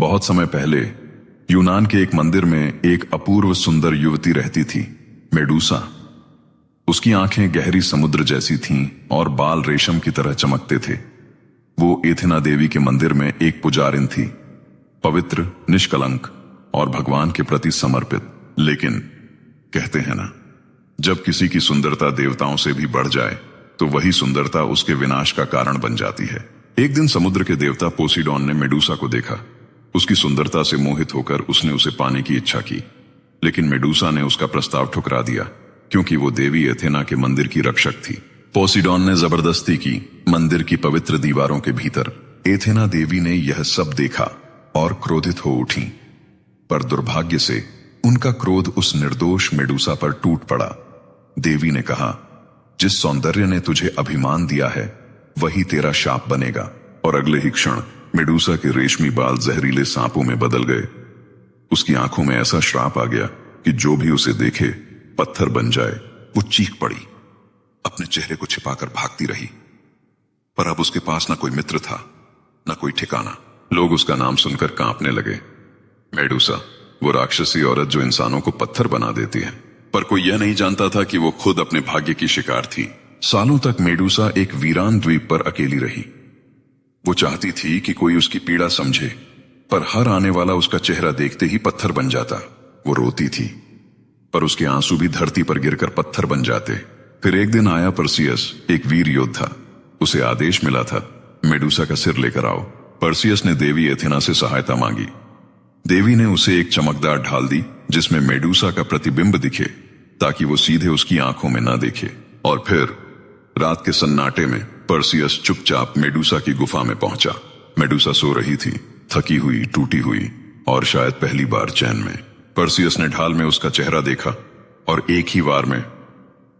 बहुत समय पहले यूनान के एक मंदिर में एक अपूर्व सुंदर युवती रहती थी, मेडूसा। उसकी आंखें गहरी समुद्र जैसी थीं और बाल रेशम की तरह चमकते थे। वो एथेना देवी के मंदिर में एक पुजारिन थी, पवित्र, निष्कलंक और भगवान के प्रति समर्पित। लेकिन कहते हैं ना, जब किसी की सुंदरता देवताओं से भी बढ़ जाए तो वही सुंदरता उसके विनाश का कारण बन जाती है। एक दिन समुद्र के देवता पोसीडॉन ने मेडूसा को देखा। उसकी सुंदरता से मोहित होकर उसने उसे पाने की इच्छा की, लेकिन मेडूसा ने उसका प्रस्ताव ठुकरा दिया, क्योंकि वो देवी एथेना के मंदिर की रक्षक थी। पोसीडॉन ने जबरदस्ती की मंदिर की पवित्र दीवारों के भीतर। एथेना देवी ने यह सब देखा और क्रोधित हो उठी, पर दुर्भाग्य से उनका क्रोध उस निर्दोष मेडूसा पर टूट पड़ा। देवी ने कहा, जिस सौंदर्य ने तुझे अभिमान दिया है वही तेरा शाप बनेगा। और अगले ही क्षण मेडूसा के रेशमी बाल जहरीले सांपों में बदल गए। उसकी आंखों में ऐसा श्राप आ गया कि जो भी उसे देखे पत्थर बन जाए। वो चीख पड़ी, अपने चेहरे को छिपाकर भागती रही, पर अब उसके पास न कोई मित्र था, न कोई ठिकाना। लोग उसका नाम सुनकर कांपने लगे। मेडूसा, वो राक्षसी औरत जो इंसानों को पत्थर बना देती है। पर कोई यह नहीं जानता था कि वो खुद अपने भाग्य की शिकार थी। सालों तक मेडूसा एक वीरान द्वीप पर अकेली रही। वो चाहती थी कि कोई उसकी पीड़ा समझे, पर हर आने वाला उसका चेहरा देखते ही पत्थर बन जाता। वो रोती थी, पर उसके आंसू भी धरती पर गिरकर पत्थर बन जाते। फिर एक दिन आया पर्सियस, एक वीर योद्धा। उसे आदेश मिला था, मेडूसा का सिर लेकर आओ। पर्सियस ने देवी एथेना से सहायता मांगी। देवी ने उसे एक चमकदार ढाल दी जिसमें मेडूसा का प्रतिबिंब दिखे, ताकि वो सीधे उसकी आंखों में न देखे। और फिर रात के सन्नाटे में पर्सियस चुपचाप मेडूसा की गुफा में पहुंचा। मेडूसा सो रही थी, थकी हुई, टूटी हुई और शायद पहली बार चैन में। पर्सियस ने ढाल में उसका चेहरा देखा और एक ही वार में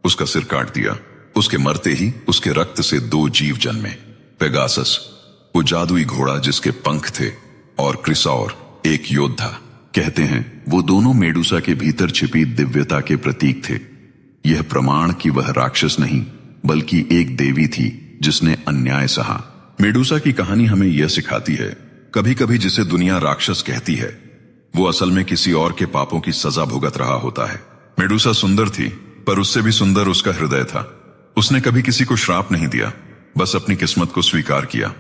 उसका सिर काट दिया। उसके मरते ही उसके रक्त से दो जीव जन्मे, पेगासस, वो जादुई घोड़ा जिसके पंख थे, और क्रिसौर, एक योद्धा। कहते हैं वो दोनों मेडूसा के भीतर छिपी दिव्यता के प्रतीक थे। यह प्रमाण कि वह राक्षस नहीं बल्कि एक देवी थी जिसने अन्याय सहा। मेडूसा की कहानी हमें यह सिखाती है, कभी कभी जिसे दुनिया राक्षस कहती है वो असल में किसी और के पापों की सजा भुगत रहा होता है। मेडूसा सुंदर थी, पर उससे भी सुंदर उसका हृदय था। उसने कभी किसी को श्राप नहीं दिया, बस अपनी किस्मत को स्वीकार किया।